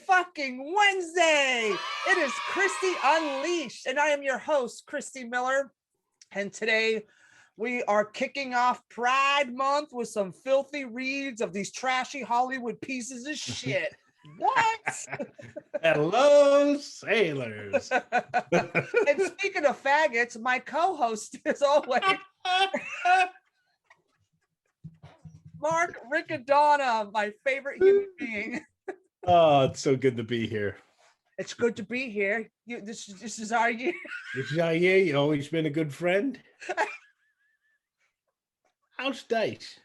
fucking Wednesday. It is Christy Unleashed, and I am your host, Christy Miller. And today we are kicking off Pride Month with some filthy reads of these trashy Hollywood pieces of shit. What? Hello, sailors. And speaking of faggots, my co-host is always Mark Riccadonna, my favorite human being. Oh, it's so good to be here. It's good to be here. This is our year. This is our year. You've always been a good friend. How's Dice?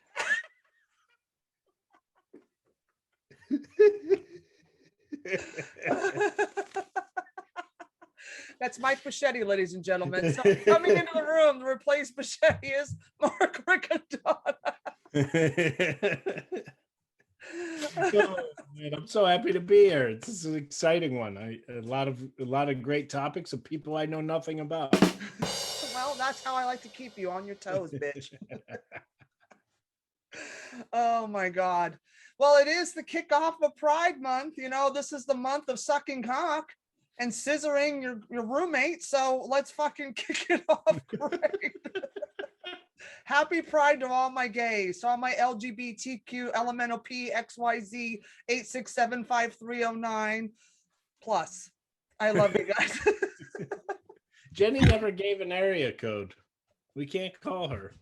That's Mike Bichetti, ladies and gentlemen. So coming into the room to replace Bichetti is Mark Riccadonna. Oh, man, I'm so happy to be here. This is an exciting one. A lot of great topics of people I know nothing about. Well, that's how I like to keep you on your toes, bitch. Oh my God. Well, it is the kickoff of Pride Month. You know, this is the month of sucking cock and scissoring your roommate. So let's fucking kick it off great. Happy Pride to all my gays, to all my LGBTQ, elemental P, XYZ, 8675309 plus. I love you guys. Jenny never gave an area code. We can't call her.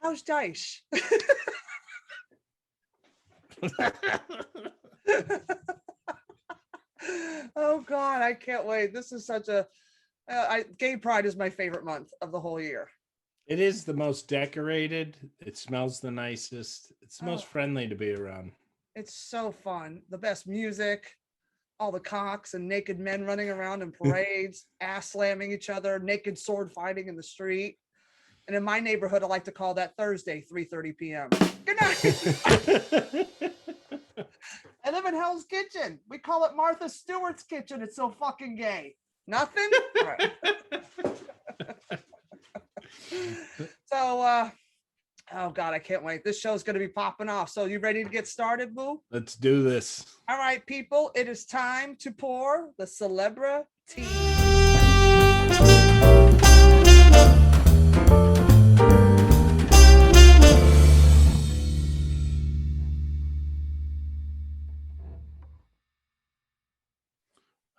How's Dice? Oh God, I can't wait. This is such a gay pride is my favorite month of the whole year. It is the most decorated. It smells the nicest. It's the most friendly to be around. It's so fun. The best music, all the cocks and naked men running around in parades, ass slamming each other, naked sword fighting in the street. And in my neighborhood, I like to call that Thursday, 3:30 p.m. Good night. I live in Hell's Kitchen. We call it Martha Stewart's kitchen. It's so fucking gay. Nothing? All right. So, oh God, I can't wait. This show's going to be popping off. So you ready to get started, boo? Let's do this. All right, people. It is time to pour the celebrity.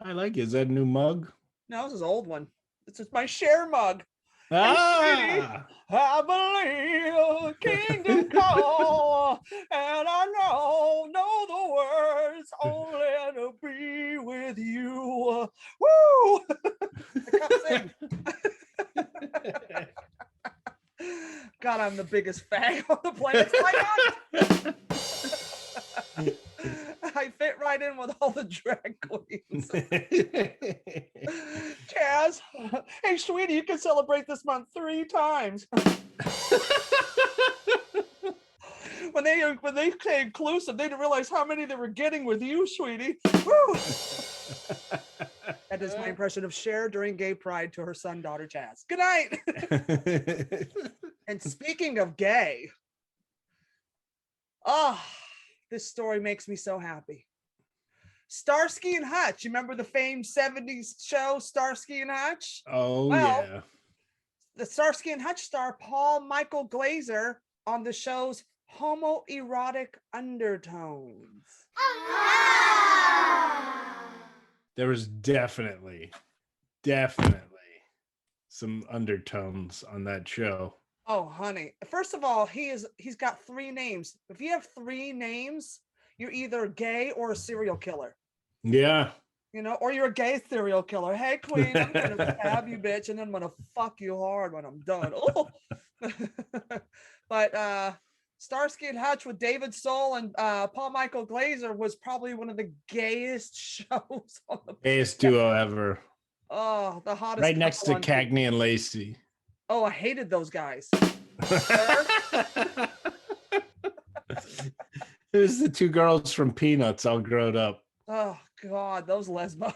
I like it. Is that a new mug? No, this is an old one. This is my share mug. Ah! I believe kingdom call, and I know the words, only to be with you. Woo! I can't sing. God, I'm the biggest fag on the planet. I fit right in with all the drag queens. Chaz, hey, sweetie, you can celebrate this month 3 times. When they say inclusive, they didn't realize how many they were getting with you, sweetie. Woo! That is my impression of Cher during Gay Pride to her son, daughter, Chaz. Good night. And speaking of gay, this story makes me so happy. Starsky and Hutch. You remember the famed 70s show, Starsky and Hutch? Oh, well, yeah. The Starsky and Hutch star Paul Michael Glaser on the show's homoerotic undertones. There was definitely some undertones on that show. Oh, honey. First of all, he's got 3 names. If you have 3 names, you're either gay or a serial killer. Yeah. You know, or you're a gay serial killer. Hey, queen, I'm going to stab you, bitch, and then I'm going to fuck you hard when I'm done. Oh. But Starsky and Hutch with David Soul and Paul Michael Glaser was probably one of the gayest shows on the gayest duo ever. Oh, the hottest. Right next to Cagney and Lacey. Oh, I hated those guys. It was the 2 girls from Peanuts all grown up. Oh, God, those lesbos.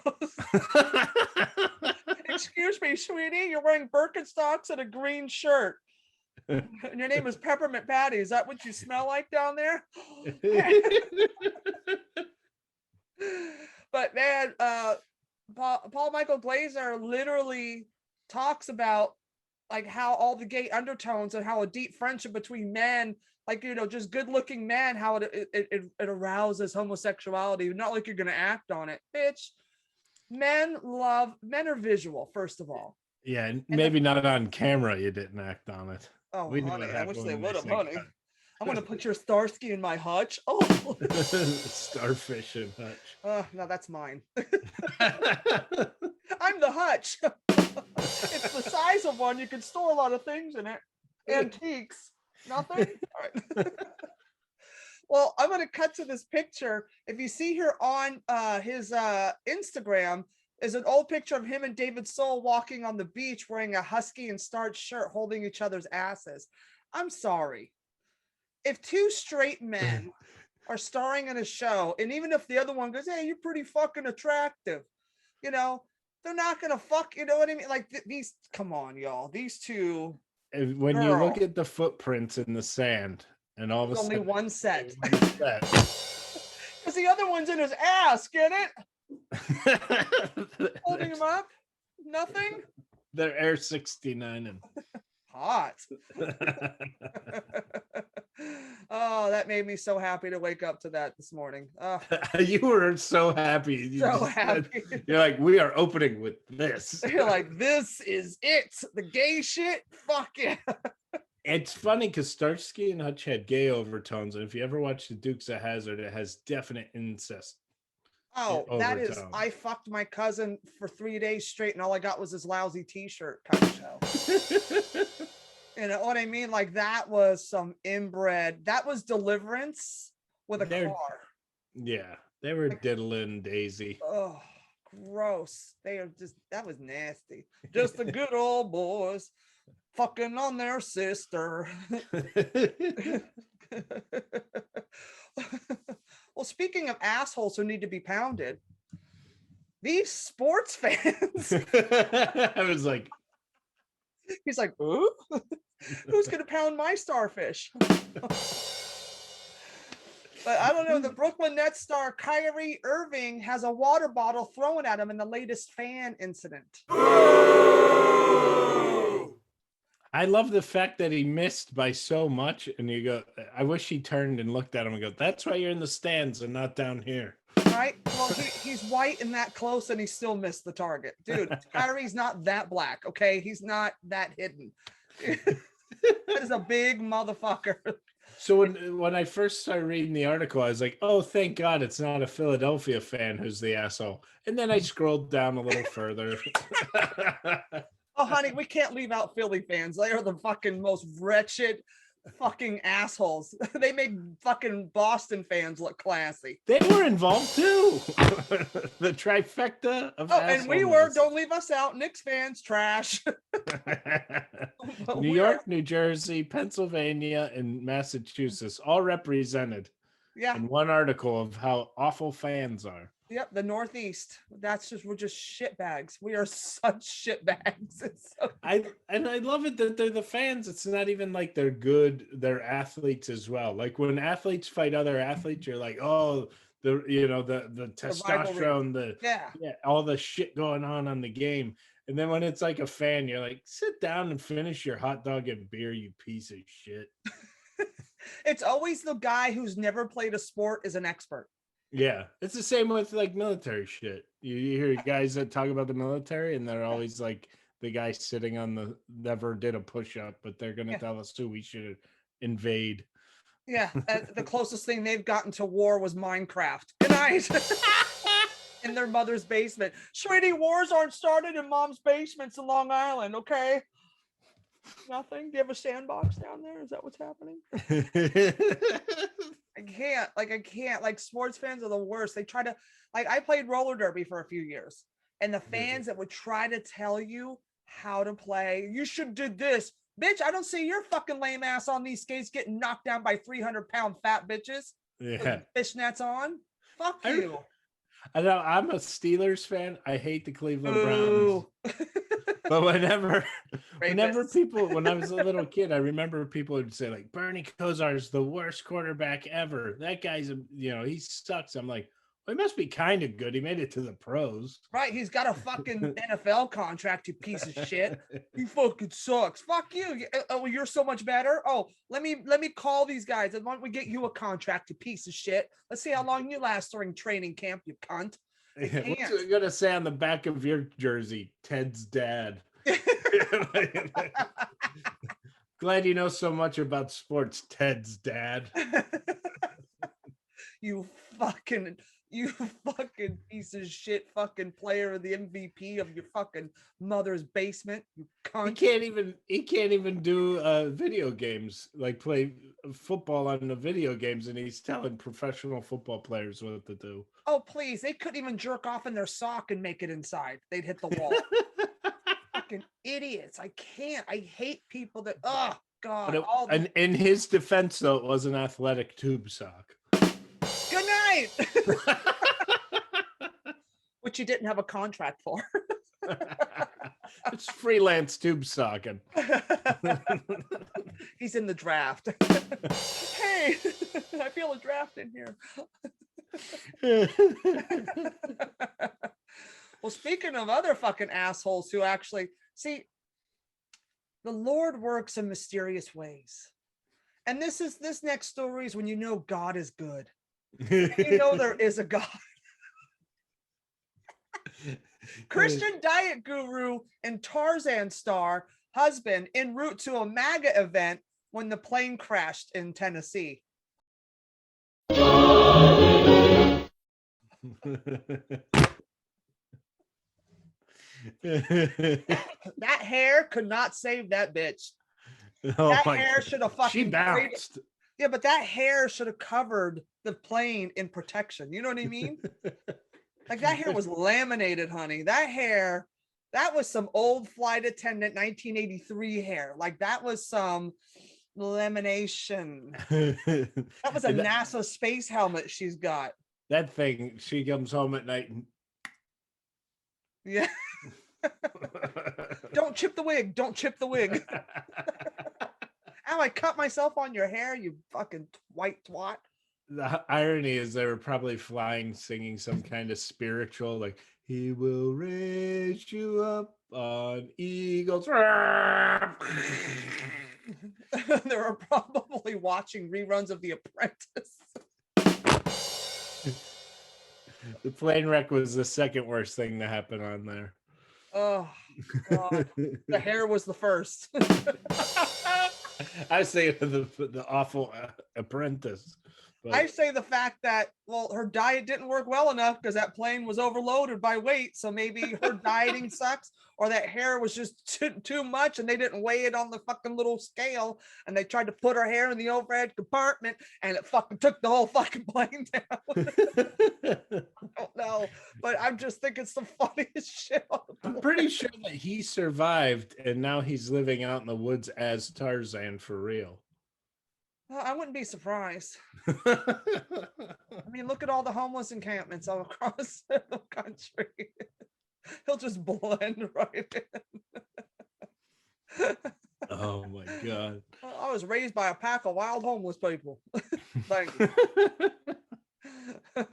Excuse me, sweetie, you're wearing Birkenstocks and a green shirt. And your name is Peppermint Patty. Is that what you smell like down there? But man, Paul Michael Glaser literally talks about like how all the gay undertones and how a deep friendship between men, like, you know, just good looking men, how it arouses homosexuality. Not like you're gonna act on it, bitch. Men are visual, first of all. Yeah, and And maybe not on camera. You didn't act on it. oh, We knew honey, what I wish happened they when would have, said honey. cut. I'm gonna put your Starsky in my hutch. Oh, Starfish and hutch. no, that's mine. I'm the hutch. It's the size of one. You can store a lot of things in it. Antiques. Nothing. All right. Well, I'm going to cut to this picture. If you see here on his Instagram, is an old picture of him and David Soul walking on the beach wearing a husky and starched shirt, holding each other's asses. I'm sorry. If two straight men are starring in a show, and even if the other one goes, hey, you're pretty fucking attractive, you know, they're not going to fuck, you know what I mean? Like these, come on, y'all. These two. When you look at the footprints in the sand, and all of a only sudden, one set. Because Because the other one's in his ass, get it? Holding him up? Nothing? They're Air 69 and Hot. Oh, that made me so happy to wake up to that this morning. Oh, you were so happy. You're like, we are opening with this. You're like, this is it. The gay shit? Fuck yeah. It's funny because Starsky and Hutch had gay overtones, and if you ever watch the Dukes of Hazzard, it has definite incest. Oh, that is, I fucked my cousin for 3 days straight, and all I got was this lousy t-shirt kind of show. You know what I mean? Like, that was some inbred, that was Deliverance with a car. Yeah, they were like, diddling Daisy. Oh, gross. They are just, that was nasty. Just the good old boys fucking on their sister. Well, speaking of assholes who need to be pounded, these sports fans. I was like, he's like, ooh, who's gonna pound my starfish? But I don't know. The Brooklyn Nets star Kyrie Irving has a water bottle thrown at him in the latest fan incident. I love the fact that he missed by so much, and you go, I wish he turned and looked at him and go, that's why you're in the stands and not down here. Right? Well, he's white and that close, and he still missed the target. Dude, Kyrie's not that black, okay? He's not that hidden. That is a big motherfucker. So when I first started reading the article, I was like, oh, thank God it's not a Philadelphia fan who's the asshole. And then I scrolled down a little further. Oh, honey, we can't leave out Philly fans. They are the fucking most wretched fucking assholes. They make fucking Boston fans look classy. They were involved too. The trifecta of and we were. Don't leave us out. Knicks fans, trash. New York, New Jersey, Pennsylvania, and Massachusetts all represented. Yeah. In one article of how awful fans are. Yep, the Northeast. We're just shitbags. We are such shitbags. So I love it that they're the fans. It's not even like they're good, they're athletes as well. Like when athletes fight other athletes, you're like, oh, the testosterone, yeah, all the shit going on the game. And then when it's like a fan, you're like, sit down and finish your hot dog and beer, you piece of shit. It's always the guy who's never played a sport is an expert. Yeah, it's the same with like military shit. You hear guys that talk about the military, and they're always like the guy sitting on the never did a push-up, but they're gonna tell us who we should invade. Yeah, the closest thing they've gotten to war was Minecraft. Good night. In their mother's basement. Sweetie, wars aren't started in mom's basements in Long Island, okay? Nothing? Do you have a sandbox down there? Is that what's happening? I can't. Like, sports fans are the worst. They try to, like, I played roller derby for a few years, and the fans that would try to tell you how to play, you should do this. Bitch, I don't see your fucking lame ass on these skates getting knocked down by 300-pound fat bitches. Yeah. Fishnets on. Fuck you. I know I'm a Steelers fan. I hate the Cleveland Browns. But whenever people, when I was a little kid, I remember people would say like, Bernie Kosar is the worst quarterback ever. That guy's, he sucks. I'm like, He must be kind of good. He made it to the pros. Right, he's got a fucking NFL contract, you piece of shit. He fucking sucks. Fuck you. Oh, you're so much better. Oh, let me call these guys. And why don't we get you a contract, you piece of shit? Let's see how long you last during training camp, you cunt. What's it gonna say on the back of your jersey? Ted's dad. Glad you know so much about sports, Ted's dad. You fucking piece of shit fucking player, the MVP of your fucking mother's basement, you cunt. He can't even do video games, like play football on the video games, and he's telling professional football players what to do. Oh please, they couldn't even jerk off in their sock and make it inside. They'd hit the wall. Fucking idiots. I can't. I hate people that, oh god. And in his defense though, it was an athletic tube sock. Good night. Which you didn't have a contract for. It's freelance tube socking. He's in the draft. Hey, I feel a draft in here. Well, speaking of other fucking assholes who actually see, the Lord works in mysterious ways. And this next story is when you know God is good. You know there is a God. Christian diet guru and Tarzan star husband en route to a MAGA event when the plane crashed in Tennessee. That hair could not save that bitch. Oh, that hair should have fucking, she bounced. Yeah, but that hair should have covered the plane in protection. You know what I mean? Like that hair was laminated, honey. That hair, that was some old flight attendant 1983 hair. Like that was some lamination. That was a NASA space helmet she's got. That thing, she comes home at night and yeah. Don't chip the wig. Don't chip the wig. Ow, I cut myself on your hair, you fucking white twat. The irony is they were probably flying singing some kind of spiritual, like, he will raise you up on eagles. They were probably watching reruns of The Apprentice. The plane wreck was the second worst thing to happen on there. Oh, God. The hair was the first. I say the awful Apprentice. But I say the fact that, well, her diet didn't work well enough because that plane was overloaded by weight. So maybe her dieting sucks, or that hair was just too much and they didn't weigh it on the fucking little scale. And they tried to put her hair in the overhead compartment and it fucking took the whole fucking plane down. I don't know, but I'm just thinking it's the funniest shit. I'm pretty sure that he survived and now he's living out in the woods as Tarzan for real. Well, I wouldn't be surprised. I mean, look at all the homeless encampments all across the country. He'll just blend right in. Oh my God. I was raised by a pack of wild homeless people. Thank you.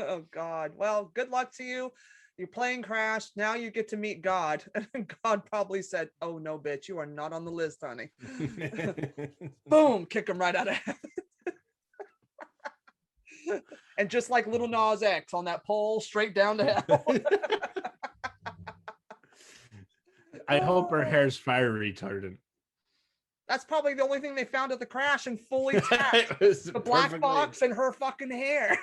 Oh God. Well, good luck to you. Your plane crashed. Now you get to meet God. And God probably said, oh no, bitch, you are not on the list, honey. Boom, kick him right out of heaven. And just like little Nas X on that pole straight down to hell. I hope her hair's fire retardant. That's probably the only thing they found at the crash and fully tapped. The black box and her fucking hair.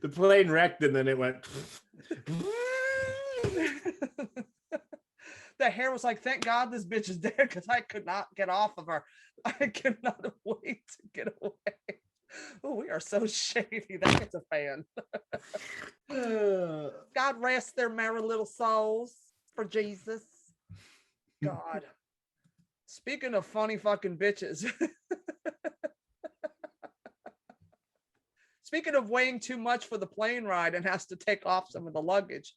The plane wrecked and then it went. The hair was like, thank God this bitch is dead because I could not get off of her. I could not wait to get away. Oh, we are so shady. That gets a fan. God rest their merry little souls for Jesus. God. Speaking of funny fucking bitches. Speaking of weighing too much for the plane ride and has to take off some of the luggage,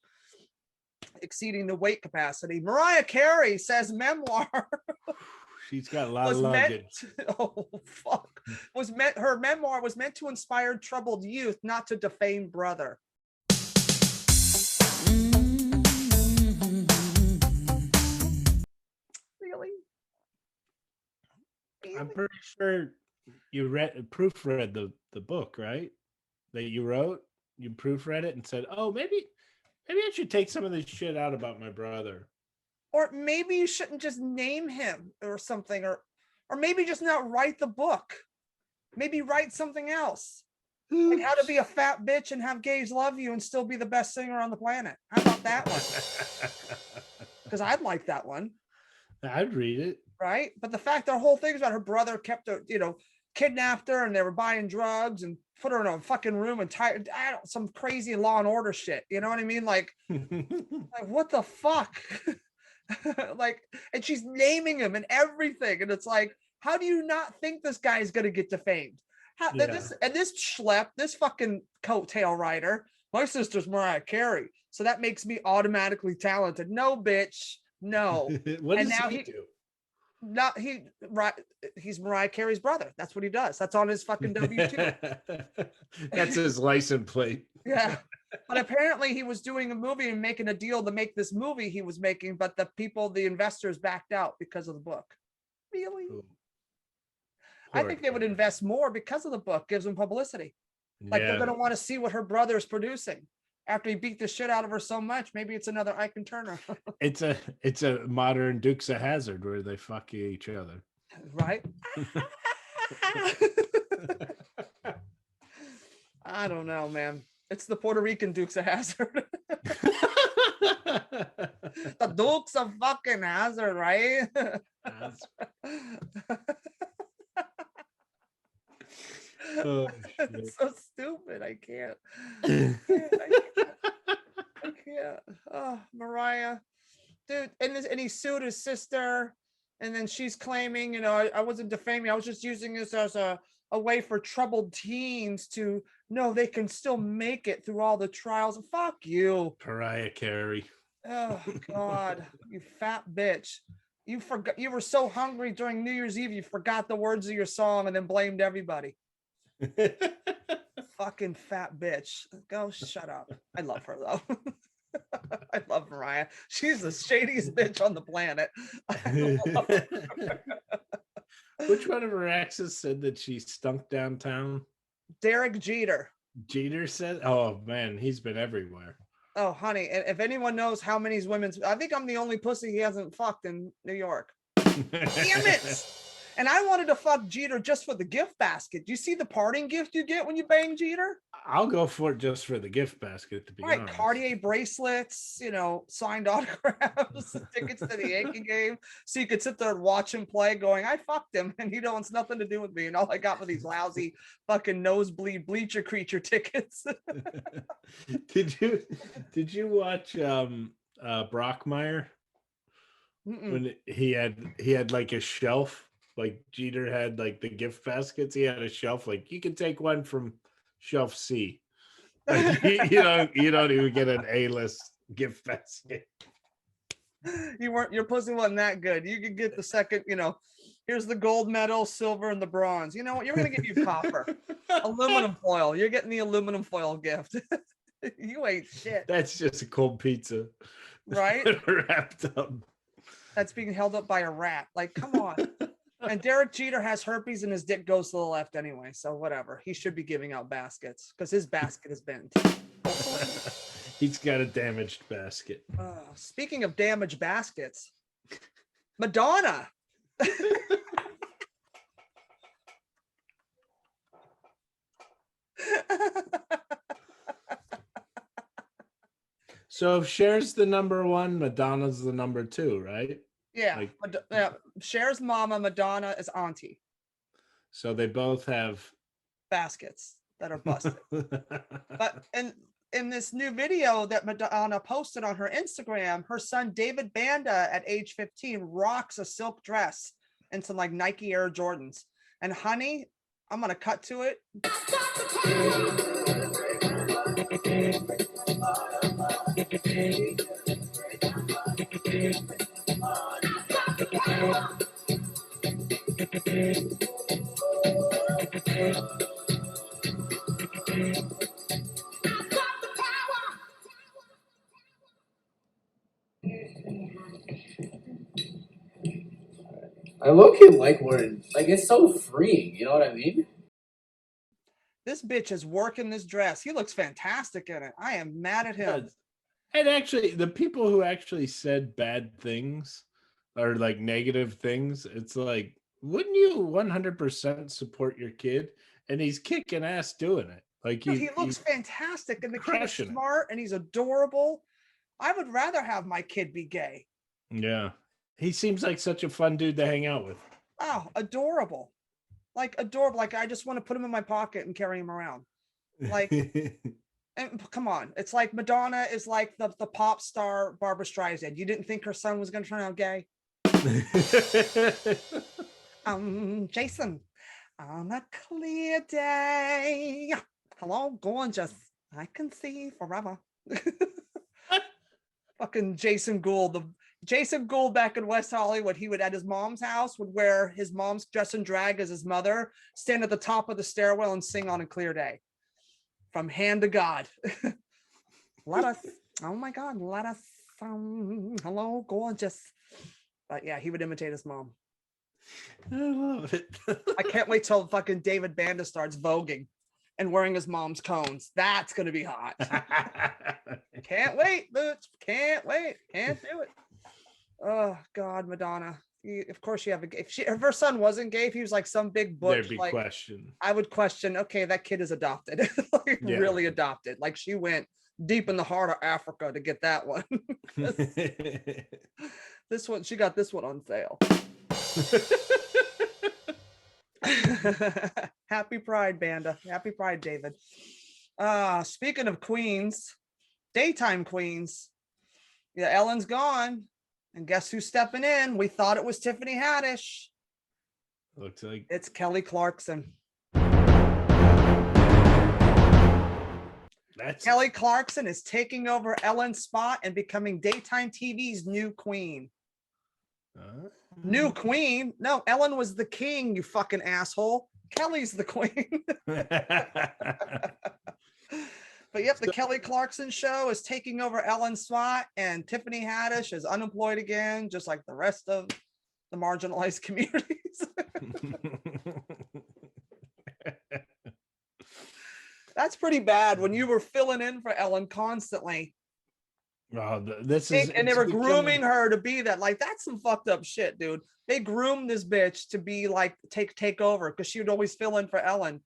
exceeding the weight capacity, Mariah Carey says memoir. She's got a lot of luggage. Her memoir was meant to inspire troubled youth, not to defame brother. Really? I'm pretty sure you proofread the book, right? That you wrote. You proofread it and said, "Oh, maybe I should take some of this shit out about my brother." Or maybe you shouldn't just name him or something, or maybe just not write the book. Maybe write something else. Like how to be a fat bitch and have gays love you and still be the best singer on the planet. How about that one? Because I'd like that one. I'd read it. Right? But the fact the whole thing is about her brother kept her, kidnapped her and they were buying drugs and put her in a fucking room and tied some crazy Law and Order shit. You know what I mean? Like what the fuck? Like, and she's naming him and everything. And it's like, how do you not think this guy is going to get defamed? This schlep, this fucking coattail rider, my sister's Mariah Carey. So that makes me automatically talented. No, bitch. No. What and does now he do? He's Mariah Carey's brother. That's what he does. That's on his fucking W-2. That's his license plate. Yeah. But apparently he was doing a movie and making a deal to make this movie he was making, but the investors backed out because of the book. Really? Ooh. I think they would invest more because of the book. Gives them publicity. Like they're going to want to see what her brother is producing. After he beat the shit out of her so much, maybe it's another Ike Turner. It's a modern Dukes of Hazzard where they fuck each other. Right? I don't know, man. It's the Puerto Rican Dukes of Hazzard. The Dukes of fucking Hazzard, right? Oh, it's so stupid. I can't. I can't. Oh, Mariah, dude, and he sued his sister, and then she's claiming, I wasn't defaming. I was just using this as a way for troubled teens to know they can still make it through all the trials. Fuck you, Mariah Carey. Oh God, you fat bitch. You forgot. You were so hungry during New Year's Eve, you forgot the words of your song and then blamed everybody. Fucking fat bitch. Go shut up. I love her though. I love Mariah. She's the shadiest bitch on the planet. Which one of her exes said that she stunk downtown? Derek Jeter. Jeter said, "Oh man, he's been everywhere." Oh, honey, and if anyone knows how many women's, I think I'm the only pussy he hasn't fucked in New York. Damn it! And I wanted to fuck Jeter just for the gift basket. Do you see the parting gift you get when you bang Jeter? I'll go for it just for the gift basket, to be honest. Cartier bracelets, signed autographs, tickets to the Yankee game. So you could sit there and watch him play going, I fucked him and he wants nothing to do with me. And all I got were these lousy fucking nosebleed bleacher creature tickets. Did you watch Brockmire? When he had like a shelf? Like Jeter had like the gift baskets. He had a shelf. Like you can take one from shelf C. Like, you don't even get an A-list gift basket. Your pussy wasn't that good. You could get the second. Here's the gold medal, silver, and the bronze. You know what? You're gonna give you copper, aluminum foil. You're getting the aluminum foil gift. You ain't shit. That's just a cold pizza, right? Wrapped up. That's being held up by a rat. Like, come on. And Derek Jeter has herpes and his dick goes to the left anyway. So whatever. He should be giving out baskets because his basket is bent. He's got a damaged basket. Speaking of damaged baskets, Madonna. So if Cher's the number one, Madonna's the number two, right? Yeah, Cher's mama, Madonna is auntie. So they both have baskets that are busted. But in this new video that Madonna posted on her Instagram, her son David Panda at age 15 rocks a silk dress and some like Nike Air Jordans. And honey, I'm gonna cut to it. I low-key like wearing, like, it's so freeing, you know what I mean? This bitch is working this dress. He looks fantastic in it. I am mad at him. And actually, the people who actually said bad things or like negative things, it's like, wouldn't you 100% support your kid? And he's kicking ass doing it. Like He looks fantastic, and the kid's crushing it. smart, and he's adorable. I would rather have my kid be gay. Yeah. He seems like such a fun dude to hang out with. Oh, adorable. Like adorable. Like I just want to put him in my pocket and carry him around. Like, and come on. It's like Madonna is like the pop star Barbara Streisand. You didn't think her son was going to turn out gay? Jason, on a clear day. Hello, gorgeous. I can see forever. Fucking Jason Gould. Jason Gould back in West Hollywood, he would at his mom's house would wear his mom's dress and drag as his mother, stand at the top of the stairwell and sing on a clear day. From hand to God. Let us, oh my God, let us, hello, gorgeous. But yeah, he would imitate his mom. I love it. I can't wait till fucking David Panda starts voguing and wearing his mom's cones. That's going to be hot. Can't wait, bitch. Can't wait. Can't do it. Oh God, Madonna. Of course you have if her son wasn't gay, if he was like some big butch, there'd be like, question. I would question, okay, that kid is adopted. Like, yeah. Really adopted. Like she went deep in the heart of Africa to get that one. This one, she got this one on sale. Happy Pride, Panda. Happy Pride, David. Speaking of queens, daytime queens. Yeah, Ellen's gone. And guess who's stepping in? We thought it was Tiffany Haddish. Looks like it's Kelly Clarkson. Kelly Clarkson is taking over Ellen's spot and becoming daytime TV's new queen. New queen? No, Ellen was the king, you fucking asshole. Kelly's the queen. But yep, the Kelly Clarkson show is taking over Ellen's spot, and Tiffany Haddish is unemployed again, just like the rest of the marginalized communities. That's pretty bad when you were filling in for Ellen constantly. Oh, this is, and they were grooming her to be that. Like, that's some fucked up shit, dude. They groomed this bitch to be like take over because she would always fill in for Ellen.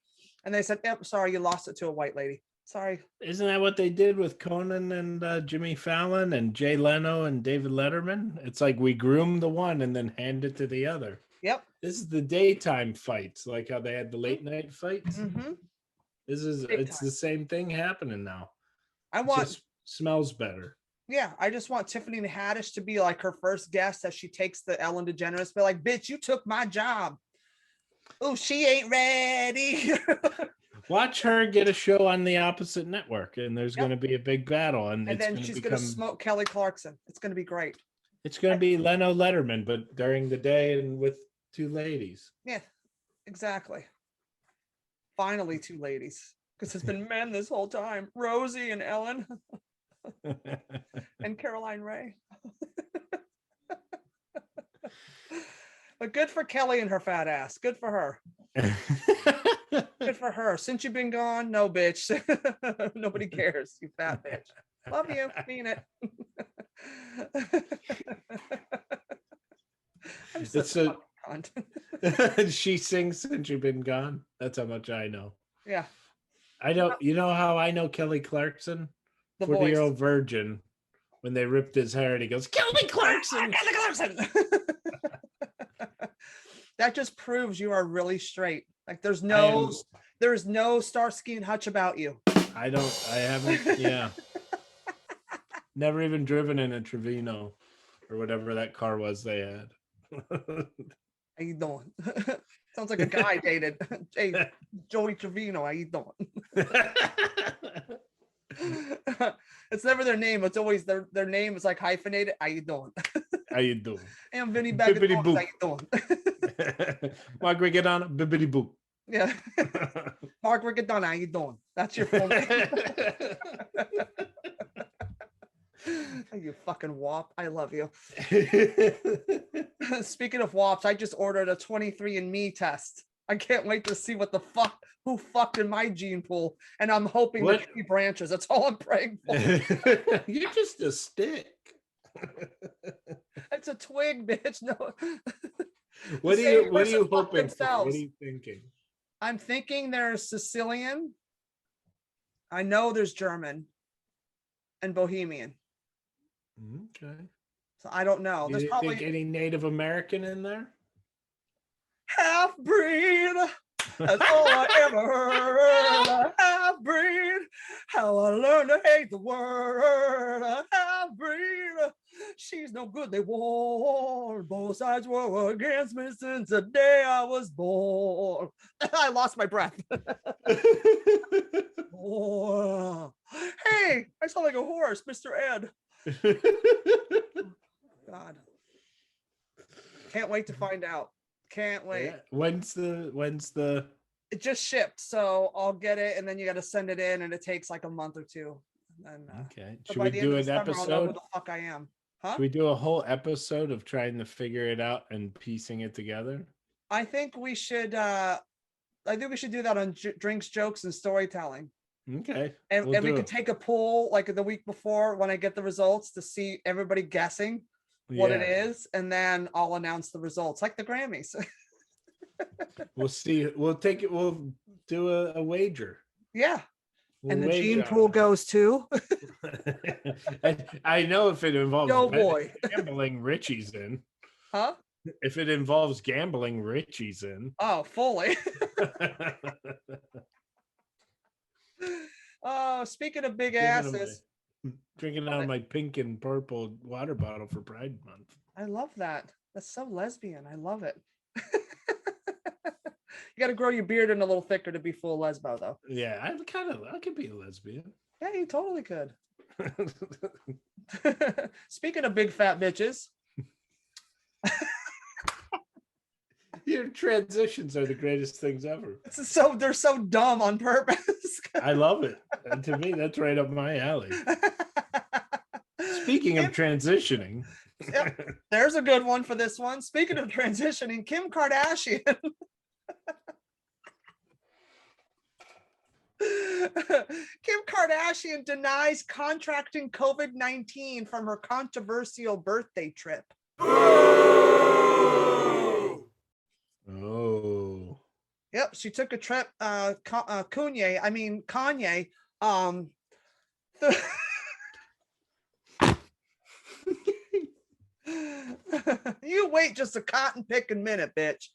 And they said, yep, sorry, you lost it to a white lady. Sorry. Isn't that what they did with Conan and Jimmy Fallon and Jay Leno and David Letterman? It's like we groom the one and then hand it to the other. Yep. This is the daytime fights, like how they had the late night fights. Mm-hmm. It's the same thing happening now. I want just smells better. Yeah, I just want Tiffany Haddish to be like her first guest as she takes the Ellen DeGeneres. Be like, bitch, you took my job. Oh, she ain't ready. Watch her get a show on the opposite network, and there's going to be a big battle, and then she's going to smoke Kelly Clarkson. It's going to be great. It's going to be Leno Letterman, but during the day and with two ladies. Yeah, exactly. Finally, two ladies, because it's been men this whole time. Rosie and Ellen. And Caroline Ray. But good for Kelly and her fat ass. Good for her. Good for her. Since you've been gone, no, bitch. Nobody cares, you fat bitch. Love you. Mean it. It's a she sings Since You've Been Gone. That's how much I know. Yeah. I know. You know how I know Kelly Clarkson? The 40-year-old virgin. When they ripped his hair and he goes, Kelly Clarkson! Kelly Clarkson! That just proves you are really straight. Like there's no Starsky and Hutch about you. I haven't, yeah. Never even driven in a Trevino or whatever that car was they had. How you doing? Sounds like a guy dated. Hey, Joey Trevino, how you doing? It's never their name. It's always their name is like hyphenated. How you doing? How you doing? Hey, I'm Vinny Bag of Dogs. How you doing? Mark Riccadonna, bibbidi boop. Yeah. Mark Riccadonna, how you doing? That's your full name. You fucking wop. I love you. Speaking of WAPs, I just ordered a 23andMe test. I can't wait to see what the fuck, who fucked in my gene pool. And I'm hoping the 3 branches. That's all I'm praying for. You're just a stick. It's a twig, bitch. No. What are you hoping for? What are you thinking? I'm thinking there's Sicilian. I know there's German and Bohemian. Okay. So I don't know. There's probably think any Native American in there? Half breed. That's all I ever heard. A half breed. How I learned to hate the word. A half breed. She's no good. They war. Both sides were against me since the day I was born. I lost my breath. Oh. Hey, I sound like a horse, Mr. Ed. God. Can't wait to find out. Can't wait. Yeah. When's the It just shipped, so I'll get it and then you got to send it in and it takes like a month or 2. And okay. so Should we do an I'll know who episode? the fuck I am. Huh? Should we do a whole episode of trying to figure it out and piecing it together? I think we should do that on drinks, jokes, and storytelling. Okay. And we could take a poll like the week before when I get the results to see everybody guessing what it is, and then I'll announce the results like the Grammys. We'll see. We'll take it. We'll do a wager. Yeah. We'll and the gene pool goes to. I know if it involves gambling, Richie's in. Huh? If it involves gambling, Richie's in. Oh, fully. Oh, speaking of big asses. Drinking out of my pink and purple water bottle for Pride Month. I love that. That's so lesbian. I love it. You got to grow your beard in a little thicker to be full lesbo, though. Yeah, I could be a lesbian. Yeah, you totally could. Speaking of big fat bitches. Your transitions are the greatest things ever. They're so dumb on purpose. I love it. And to me, that's right up my alley. Speaking of transitioning. Yep, there's a good one for this one. Speaking of transitioning, Kim Kardashian. Kim Kardashian denies contracting COVID-19 from her controversial birthday trip. Oh. Yep, she took a trip. Kanye. You wait just a cotton picking minute, bitch.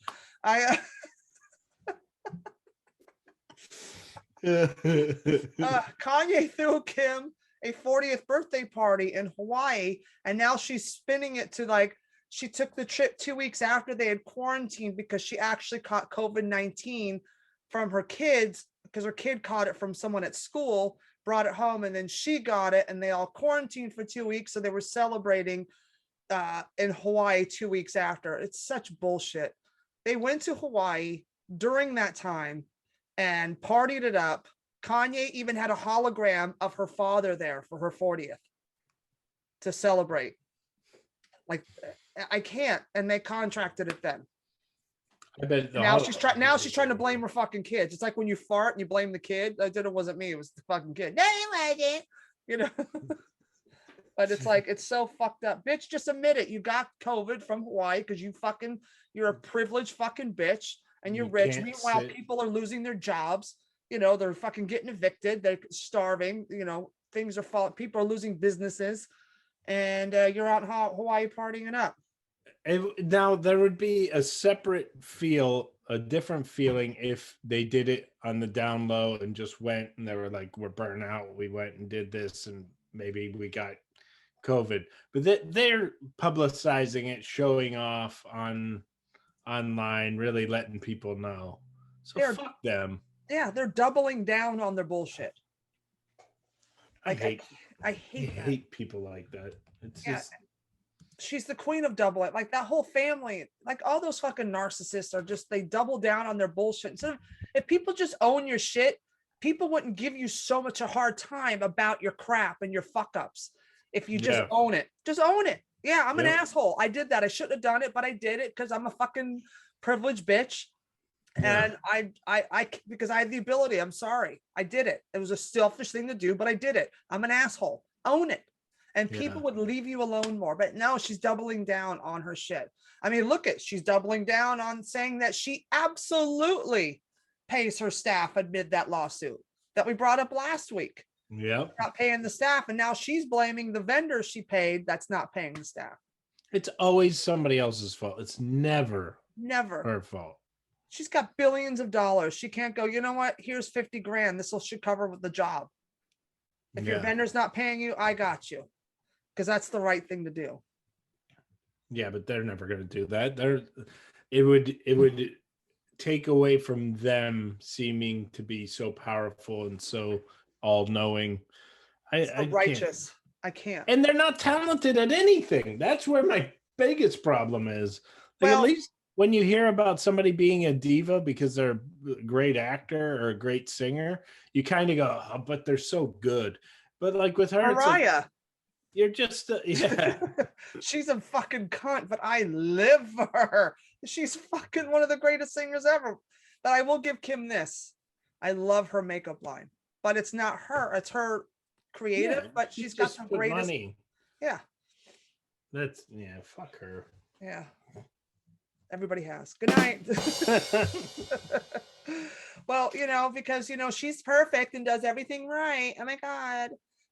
Kanye threw Kim a 40th birthday party in Hawaii, and now she's spinning it to like she took the trip 2 weeks after they had quarantined because she actually caught COVID-19 from her kids, because her kid caught it from someone at school, brought it home, and then she got it, and they all quarantined for 2 weeks, so they were celebrating in Hawaii 2 weeks after. It's such bullshit. They went to Hawaii during that time and partied it up. Kanye even had a hologram of her father there for her 40th to celebrate. Like, I can't. And they contracted it then. I bet now she's trying to blame her fucking kids. It's like when you fart and you blame the kid. I did. It wasn't me. It was the fucking kid. No, it wasn't. You know. But it's like, it's so fucked up. Bitch, just admit it. You got COVID from Hawaii because you're a privileged fucking bitch and you're rich. Meanwhile, people are losing their jobs. You know, they're fucking getting evicted. They're starving. You know, things are falling. People are losing businesses. And you're out in Hawaii partying it up. Now, there would be a different feeling if they did it on the down low and just went and they were like, we're burnt out. We went and did this and maybe we got COVID. But they're publicizing it, showing off online, really letting people know. So fuck them. Yeah, they're doubling down on their bullshit. I hate people like that. It's just... She's the queen of double it. Like that whole family, like all those fucking narcissists are just, they double down on their bullshit. So if people just own your shit, people wouldn't give you so much a hard time about your crap and your fuck ups. If you just own it, Yeah, I'm an Yep. asshole. I did that. I shouldn't have done it, but I did it because I'm a fucking privileged bitch. Yeah. And I, because I had the ability. I'm sorry. I did it. It was a selfish thing to do, but I did it. I'm an asshole. Own it. And people would leave you alone more. But no, she's doubling down on her shit. I mean, she's doubling down on saying that she absolutely pays her staff amid that lawsuit that we brought up last week. Yep. Not paying the staff, and now she's blaming the vendors she paid that's not paying the staff. It's always somebody else's fault. It's never her fault. She's got billions of dollars. She can't go, you know what? Here's 50 grand. This should cover the job. If your vendor's not paying you, I got you. Because that's the right thing to do. Yeah, but they're never going to do that. It would take away from them seeming to be so powerful and so all-knowing. I righteous. I can't. And they're not talented at anything. That's where my biggest problem is. Like, at least when you hear about somebody being a diva because they're a great actor or a great singer, you kind of go, oh, but they're so good. But like with her, Mariah. You're just, yeah. She's a fucking cunt, but I live for her. She's fucking one of the greatest singers ever. But I will give Kim this. I love her makeup line, but it's not her. It's her creative, but she's got the greatest. Money. Yeah. Fuck her. Yeah. Everybody has. Good night. Well, because, she's perfect and does everything right. Oh my God.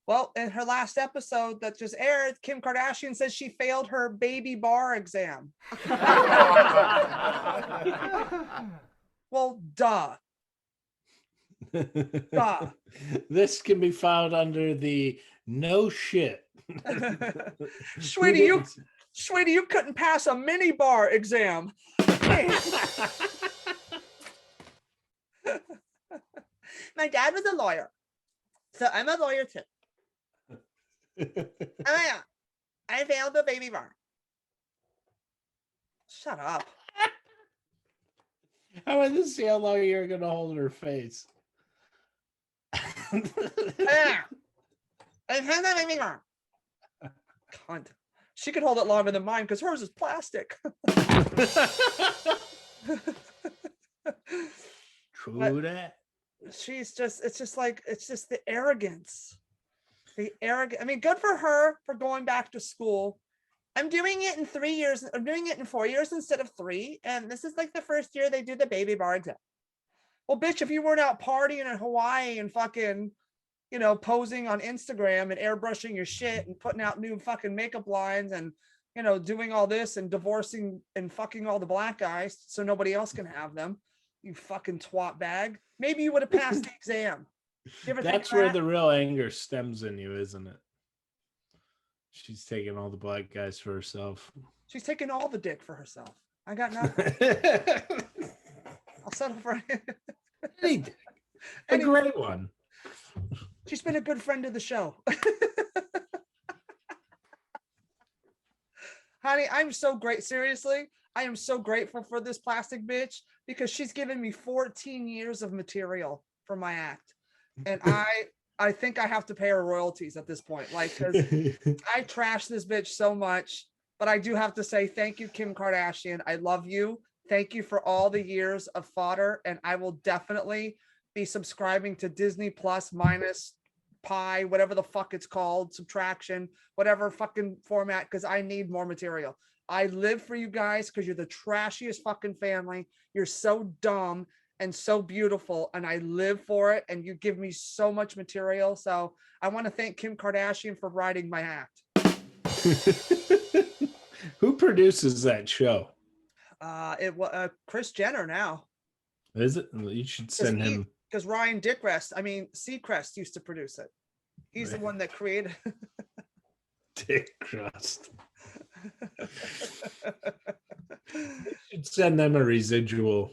Well, in her last episode that just aired, Kim Kardashian says she failed her baby bar exam. Well, duh. Duh. This can be found under the no shit. Sweetie, you couldn't pass a mini bar exam. Hey. My dad was a lawyer, so I'm a lawyer too. Oh my God. I failed the baby bar. Shut up. I want to see how long you're gonna hold her face. I failed the baby bar. Cunt. She could hold it longer than mine because hers is plastic. True that. It's just the arrogance. I mean, good for her for going back to school. I'm doing it in 3 years. I'm doing it in 4 years instead of 3. And this is like the first year they do the baby bar exam. Well, bitch, if you weren't out partying in Hawaii and fucking, posing on Instagram and airbrushing your shit and putting out new fucking makeup lines and, doing all this and divorcing and fucking all the black guys so nobody else can have them, you fucking twat bag, maybe you would have passed the exam. That's where the real anger stems in you, isn't it? She's taking all the black guys for herself. She's taking all the dick for herself. I got nothing. I'll settle for any dick. A great one. She's been a good friend of the show. Honey, I'm so great. Seriously, I am so grateful for this plastic bitch because she's given me 14 years of material for my act. And I think I have to pay her royalties at this point. Like, because I trash this bitch so much, but I do have to say thank you, Kim Kardashian. I love you. Thank you for all the years of fodder. And I will definitely be subscribing to Disney Plus minus Pi, whatever the fuck it's called, subtraction, whatever fucking format, because I need more material. I live for you guys because you're the trashiest fucking family. You're so dumb and so beautiful, and I live for it, and you give me so much material. So I want to thank Kim Kardashian for writing my act. Who produces that show? It was Kris Jenner now. Is it? You should send him. Because Ryan Seacrest used to produce it. He's the one that created Dickcrest. You should send them a residual.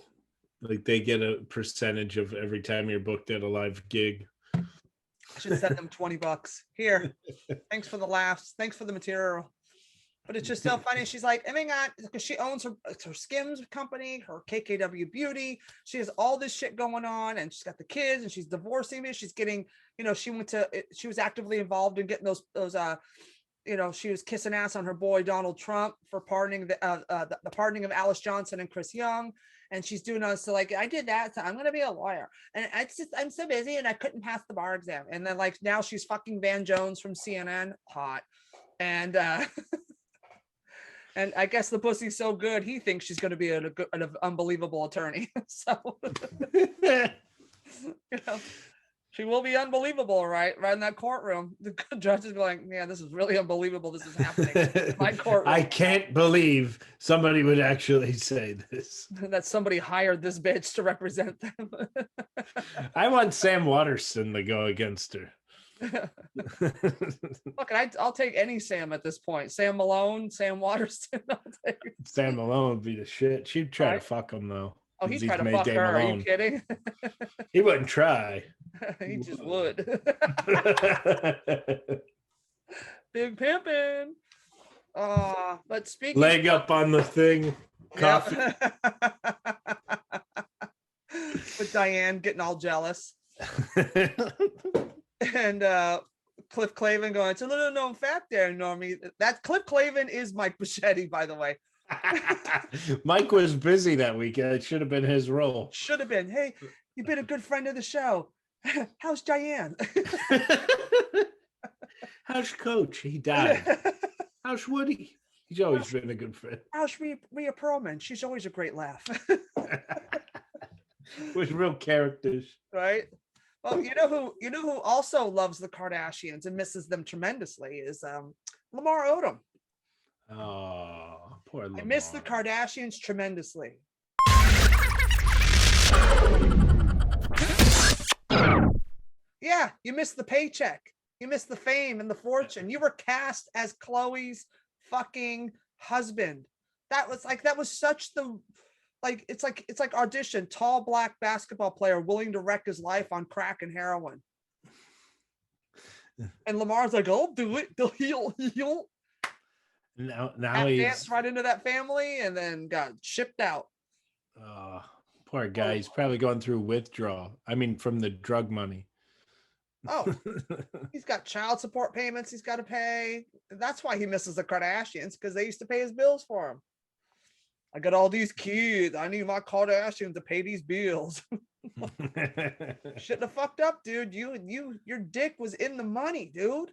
Like they get a percentage of every time you're booked at a live gig. I should send them $20. Here. Thanks for the laughs. Thanks for the material. But it's just so funny. She's like, oh my God, because she owns her Skims company, her KKW Beauty. She has all this shit going on, and she's got the kids, and she's divorcing me. She's getting, she was actively involved in getting those you know, she was kissing ass on her boy Donald Trump for pardoning the pardoning of Alice Johnson and Chris Young, and she's doing us so like I did that, so I'm gonna be a lawyer, and I'm so busy and I couldn't pass the bar exam, and then like now she's fucking Van Jones from CNN, hot, and and I guess the pussy's so good he thinks she's gonna be an unbelievable attorney, so you know. She will be unbelievable, right in that courtroom. The judge is going, yeah, this is really unbelievable. This is happening in my courtroom. I can't believe somebody would actually say this. That somebody hired this bitch to represent them. I want Sam Waterston to go against her. Look, I'll take any Sam at this point. Sam Malone, Sam Waterston. I'll take. Sam Malone would be the shit. She'd try to fuck him though. Oh, he'd try to fuck her. Are you kidding? He wouldn't try. He just would. Big pimpin'. But speaking leg up on the thing, coffee. With Diane getting all jealous. And Cliff Clavin going, it's a little known fact there, Normie. That Cliff Clavin is Mike Bichetti, by the way. Mike was busy that weekend. It should have been his role. Should have been. Hey, you've been a good friend of the show. How's Diane? How's Coach? He died. How's Woody? He's always been a good friend. How's Rhea Perlman? She's always a great laugh. With real characters, right? Well, you know who also loves the Kardashians and misses them tremendously is Lamar Odom. Oh, poor Lamar. I miss the Kardashians tremendously. Yeah, you missed the paycheck. You missed the fame and the fortune. You were cast as Khloe's fucking husband. That was such the it's like audition, tall black basketball player willing to wreck his life on crack and heroin. And Lamar's like, I'll do it. He'll now he's danced right into that family and then got shipped out. Poor guy. He's probably going through withdrawal. I mean, from the drug money. Oh, he's got child support payments he's got to pay. That's why he misses the Kardashians, because they used to pay his bills for him. I got all these kids. I need my Kardashians to pay these bills. Shouldn't have fucked up, dude. Your dick was in the money, dude.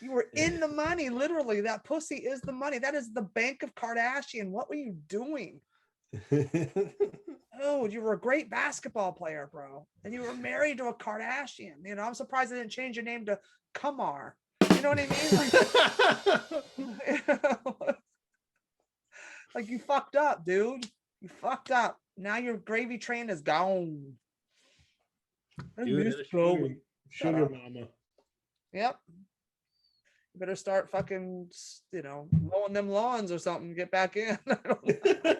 You were in the money. Literally, that pussy is the money. That is the Bank of Kardashian. What were you doing? Oh, you were a great basketball player, bro. And you were married to a Kardashian. You know, I'm surprised they didn't change your name to Kumar. You know what I mean? Like you fucked up, dude. You fucked up. Now your gravy train is gone. Sugar mama. Yep. You better start fucking, mowing them lawns or something. Get back in. I don't know.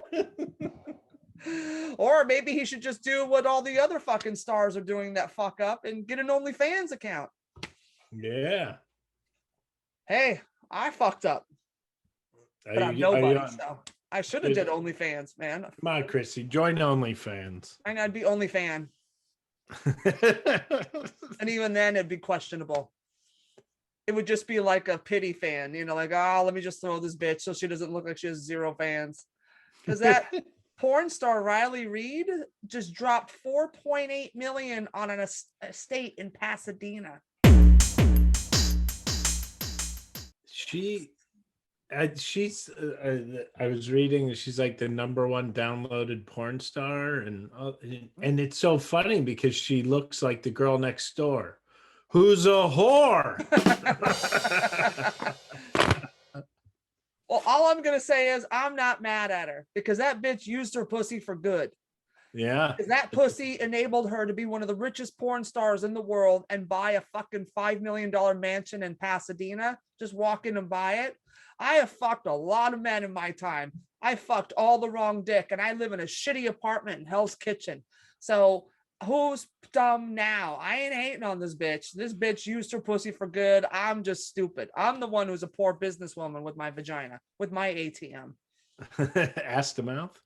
Or maybe he should just do what all the other fucking stars are doing that fuck up and get an OnlyFans account. Yeah. Hey, I fucked up. But I'm nobody, so I should have did OnlyFans, man. Come on, Christy, join OnlyFans. And I'd be OnlyFan. And even then it'd be questionable. It would just be like a pity fan, like, oh, let me just throw this bitch so she doesn't look like she has 0 fans. Because that porn star Riley Reid just dropped $4.8 million on an estate in Pasadena. I was reading, she's like the #1 downloaded porn star, and it's so funny because she looks like the girl next door, who's a whore. Well, all I'm gonna say is I'm not mad at her, because that bitch used her pussy for good. Yeah. Because that pussy enabled her to be one of the richest porn stars in the world and buy a fucking $5 million mansion in Pasadena. Just walk in and buy it. I have fucked a lot of men in my time. I fucked all the wrong dick, and I live in a shitty apartment in Hell's Kitchen. So who's dumb now? I ain't hating on this bitch. This bitch used her pussy for good. I'm just stupid. I'm the one who's a poor businesswoman with my vagina, with my ATM. Ass to mouth?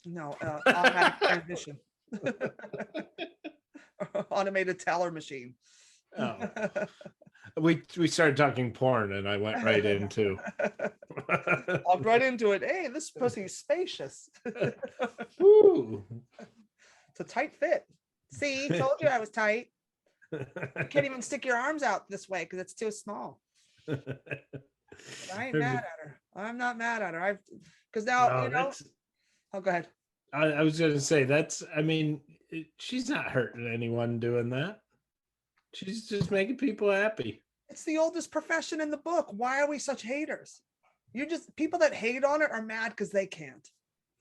No, automatic transmission. Automated teller machine. Oh. We started talking porn, and I went right into. Walked right into it. Hey, this pussy's spacious. Woo. It's a tight fit. See, told you I was tight. You can't even stick your arms out this way because it's too small. But I ain't mad at her. I'm not mad at her. Because now, No, you know. Oh, go ahead. I was going to say I mean, she's not hurting anyone doing that. She's just making people happy. It's the oldest profession in the book. Why are we such haters? People that hate on it are mad because they can't.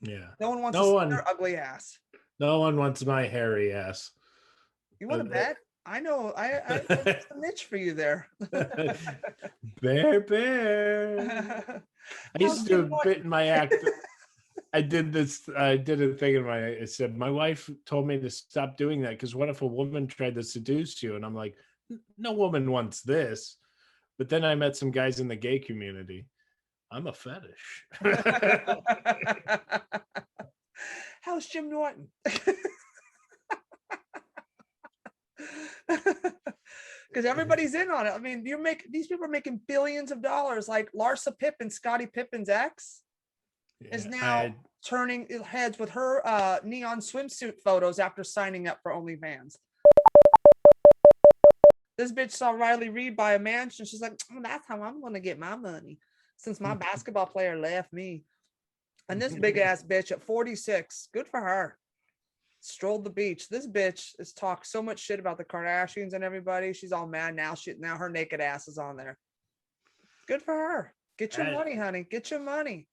Yeah. No one wants to see their ugly ass. No one wants my hairy ass. You want to bet? I know. I there's a niche for you there. Bear. I used to do a bit in my act. I did a thing in I said, my wife told me to stop doing that because what if a woman tried to seduce you? And I'm like, no woman wants this. But then I met some guys in the gay community. I'm a fetish. How's Jim Norton? Because everybody's in on it. I mean, these people are making billions of dollars. Like Larsa Pippen, Scottie Pippen's ex, is now turning heads with her neon swimsuit photos after signing up for OnlyFans. This bitch saw Riley Reid buy a mansion. She's like, oh, that's how I'm going to get my money since my basketball player left me. And this big ass bitch at 46, good for her, strolled the beach. This bitch has talked so much shit about the Kardashians and everybody. She's all mad now. Now her naked ass is on there. Good for her. Get your money, honey. Get your money.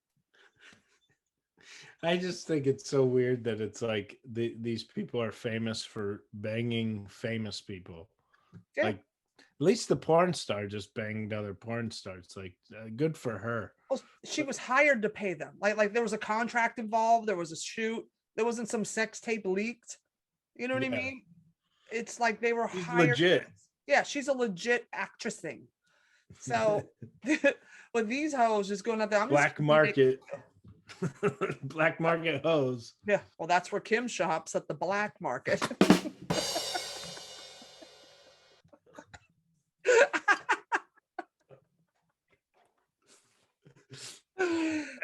I just think it's so weird that it's like these people are famous for banging famous people. Yeah. Like at least the porn star just banged other porn stars. Like good for her. Well, she was hired to pay them. Like there was a contract involved. There was a shoot. There wasn't some sex tape leaked. You know what I mean? It's like they were hired. Legit. Yeah, she's a legit actress thing. So with these hoes just going out there, I'm black market. Black market hoes. Yeah, well, that's where Kim shops, at the black market.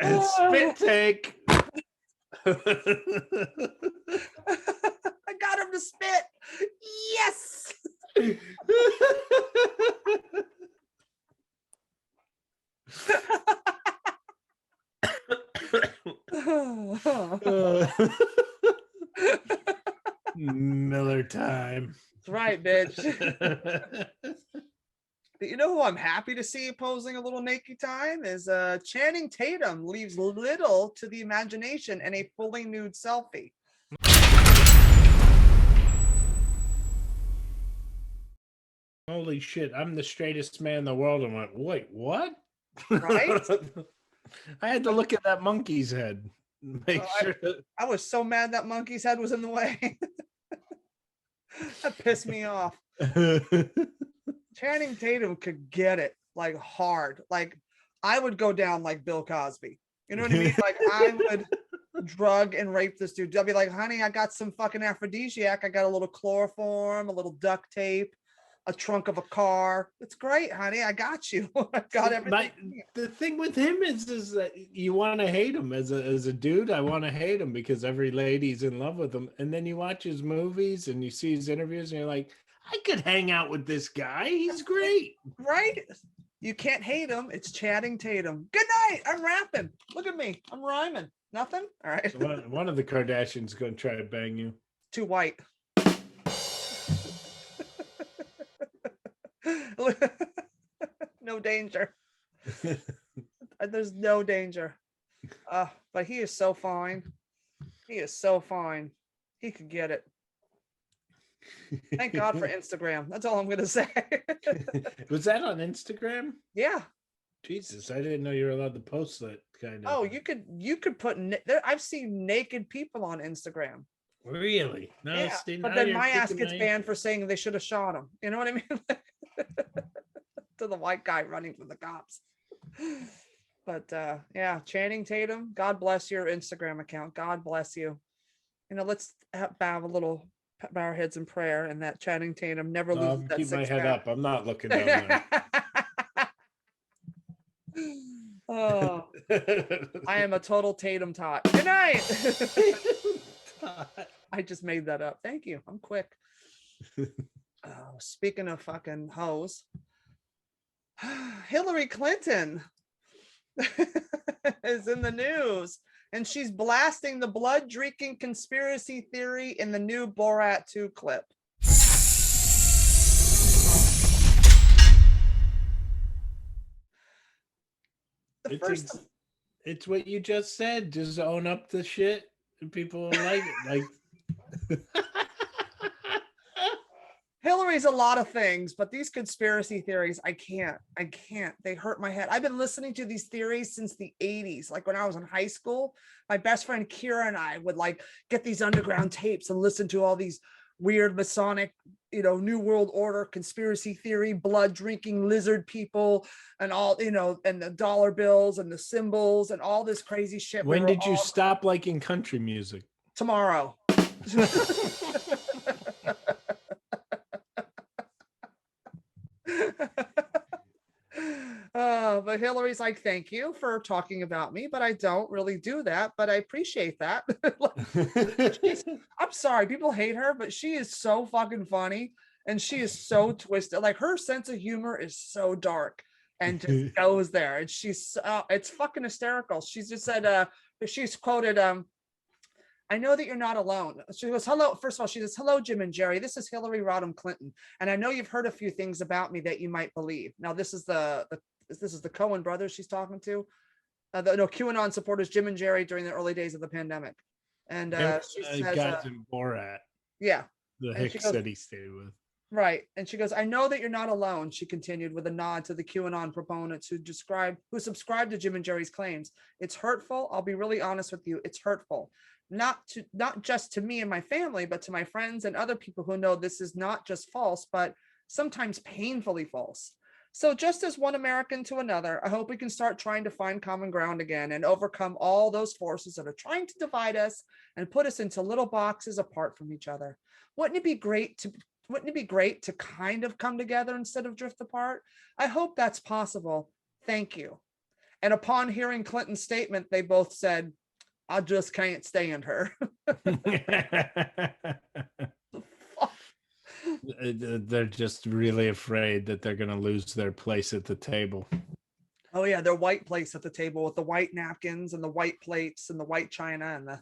And spit take. I got him to spit. Yes. Miller time. That's right, bitch. You know who I'm happy to see posing a little naked time is Channing Tatum leaves little to the imagination in a fully nude selfie. Holy shit, I'm the straightest man in the world. And went, wait, what? Right? I had to look at that monkey's head. Make sure I was so mad that monkey's head was in the way. That pissed me off. Channing Tatum could get it like hard. Like I would go down like Bill Cosby. You know what I mean? Like I would drug and rape this dude. I'd be like, honey, I got some fucking aphrodisiac. I got a little chloroform, a little duct tape, a trunk of a car. It's great, honey. I got you. I got everything. The thing with him is that you want to hate him as a dude. I want to hate him because every lady's in love with him. And then you watch his movies and you see his interviews and you're like, I could hang out with this guy. He's great. Right? You can't hate him. It's Channing Tatum. Good night. I'm rapping. Look at me. I'm rhyming. Nothing? All right. So one of the Kardashians going to try to bang you. Too white. No danger. There's no danger. But he is so fine. He is so fine. He could get it. Thank God for Instagram. That's all I'm gonna say. Was that on Instagram? Yeah. Jesus, I didn't know you were allowed to post that kind of. Oh, you could put. I've seen naked people on Instagram. Really? No, yeah. Steve, but then my ass gets banned for saying they should have shot him. You know what I mean? To the white guy running from the cops. But yeah, Channing Tatum. God bless your Instagram account. God bless you. You know, let's have a little bow our heads in prayer, and that Channing Tatum never loses that Keep my head six-pack. up. I'm not looking down there. Oh, I am a total Tatum tot. Good night. I just made that up. Thank you. I'm quick. Oh, speaking of fucking hoes, Hillary Clinton is in the news, and she's blasting the blood drinking conspiracy theory in the new Borat 2 clip. It's what you just said. Just own up to shit, and people will like it. Like Hillary's a lot of things, but these conspiracy theories, I can't. They hurt my head. I've been listening to these theories since the 80s. Like when I was in high school, my best friend Kira and I would like get these underground tapes and listen to all these weird Masonic, New World Order conspiracy theory, blood drinking lizard people, and all, and the dollar bills and the symbols and all this crazy shit. When did you stop liking country music? Tomorrow. But Hillary's like, thank you for talking about me, but I don't really do that, but I appreciate that. I'm sorry, people hate her, but she is so fucking funny, and she is so twisted. Like her sense of humor is so dark and just goes there, and she's it's fucking hysterical. She's just said she's quoted I know that you're not alone. She goes, hello. First of all, she says, hello, Jim and Jerry. This is Hillary Rodham Clinton. And I know you've heard a few things about me that you might believe. Now, this is the Cohen brothers she's talking to. QAnon supporters, Jim and Jerry, during the early days of the pandemic. And she says, guys in Borat. Yeah. The Hicks that he stayed with. Right. And she goes, I know that you're not alone, she continued with a nod to the QAnon proponents who subscribe to Jim and Jerry's claims. It's hurtful. I'll be really honest with you. It's hurtful. Not just to me and my family, but to my friends and other people who know this is not just false, but sometimes painfully false. So just as one American to another, I hope we can start trying to find common ground again and overcome all those forces that are trying to divide us and put us into little boxes apart from each other. Wouldn't it be great to kind of come together instead of drift apart? I hope that's possible. Thank you. And upon hearing Clinton's statement, they both said, I just can't stand her. They're just really afraid that they're going to lose their place at the table. Oh yeah, their white place at the table with the white napkins and the white plates and the white china and the.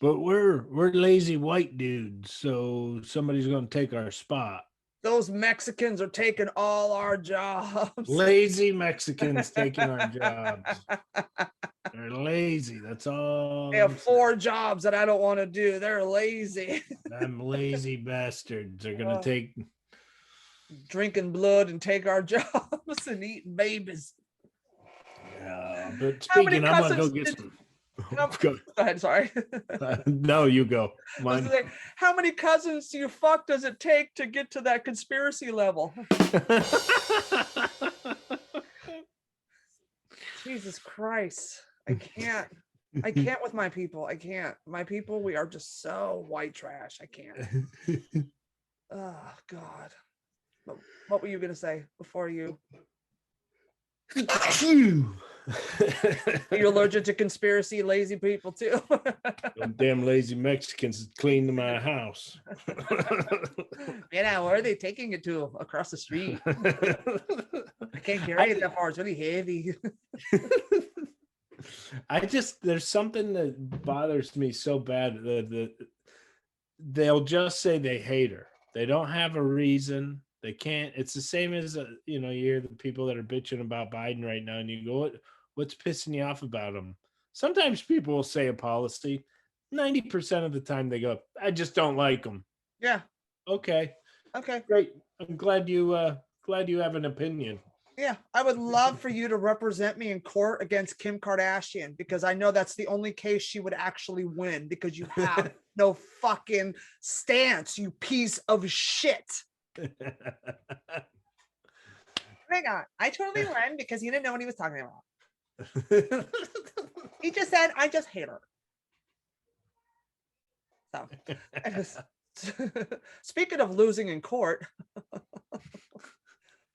But we're lazy white dudes, so somebody's going to take our spot. Those Mexicans are taking all our jobs. Lazy Mexicans taking our jobs. They're lazy. That's all. They have 4 jobs that I don't want to do. They're lazy. Them lazy bastards are going to take. Drinking blood and take our jobs and eating babies. Yeah, but speaking, I'm going to go get some. Go ahead, sorry. No, you go. How many cousins do you fuck does it take to get to that conspiracy level? Jesus Christ. I can't with my people. I can't. My people, we are just so white trash. I can't. Oh, God. What were you going to say before you? You're allergic to conspiracy lazy people too. Them damn lazy Mexicans clean my house. Where are they taking it to? Across the street. I can't carry it that far. It's really heavy. There's something that bothers me so bad that they'll just say they hate her. They don't have a reason. They can't. It's the same as you hear the people that are bitching about Biden right now, and you go, what's pissing you off about him? Sometimes people will say a policy. 90% of the time they go, I just don't like him. Yeah. Okay, great. I'm glad you have an opinion. Yeah, I would love for you to represent me in court against Kim Kardashian, because I know that's the only case she would actually win, because you have no fucking stance, you piece of shit. Hang on, I totally won because he didn't know what he was talking about. He just said, I just hate her. So Speaking of losing in court,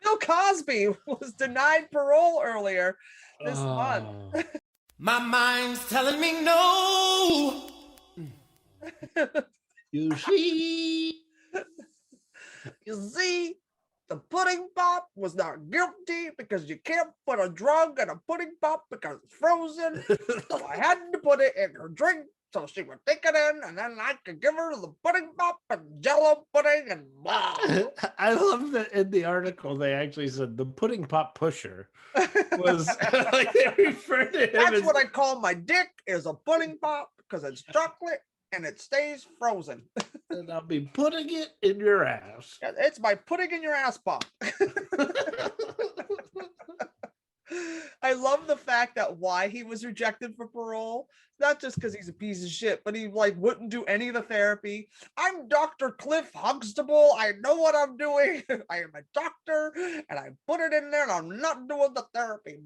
Bill Cosby was denied parole earlier this month. My mind's telling me no. You see, You see, the pudding pop was not guilty because you can't put a drug in a pudding pop because it's frozen. So I had to put it in her drink so she would take it in, and then I could give her the pudding pop and Jello pudding and blah. I love that in the article they actually said the pudding pop pusher was like they referred to him That's as, what I call my dick, is a pudding pop because it's chocolate and it stays frozen. and I'll be putting it in your ass. It's my pudding in your ass pop. I love the fact that why he was rejected for parole, not just because he's a piece of shit, but he like wouldn't do any of the therapy. I'm Dr. Cliff Huxtable. I know what I'm doing. I am a doctor, and I put it in there, and I'm not doing the therapy.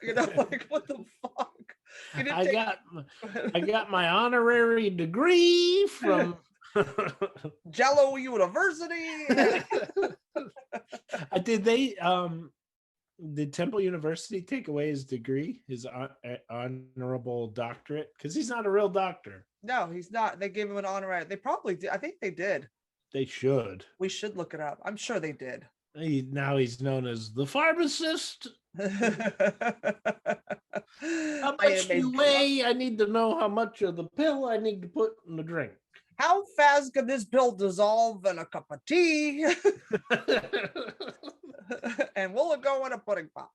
You know, like what the fuck? I got my honorary degree from Jello University. Did Temple University take away his degree, his honorable doctorate? Because he's not a real doctor. No, he's not. They gave him an honorary. They probably did. I think they did. They should. We should look it up. I'm sure they did. Now he's known as the pharmacist. How much do you weigh? I need to know how much of the pill I need to put in the drink. How fast can this pill dissolve in a cup of tea? And will it go in a pudding pop?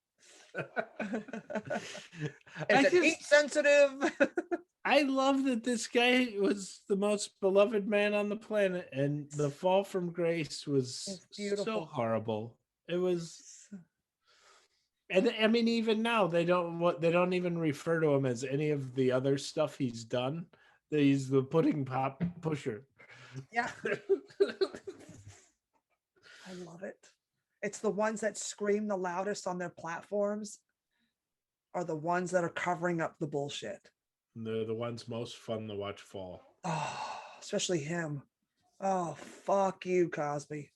Is it heat sensitive? I love that this guy was the most beloved man on the planet, and the fall from grace was so horrible. It was, and I mean, even now they don't even refer to him as any of the other stuff he's done. He's the pudding pop pusher. Yeah. I love it. It's the ones that scream the loudest on their platforms are the ones that are covering up the bullshit. They're the ones most fun to watch fall. Oh, especially him. Oh, fuck you, Cosby.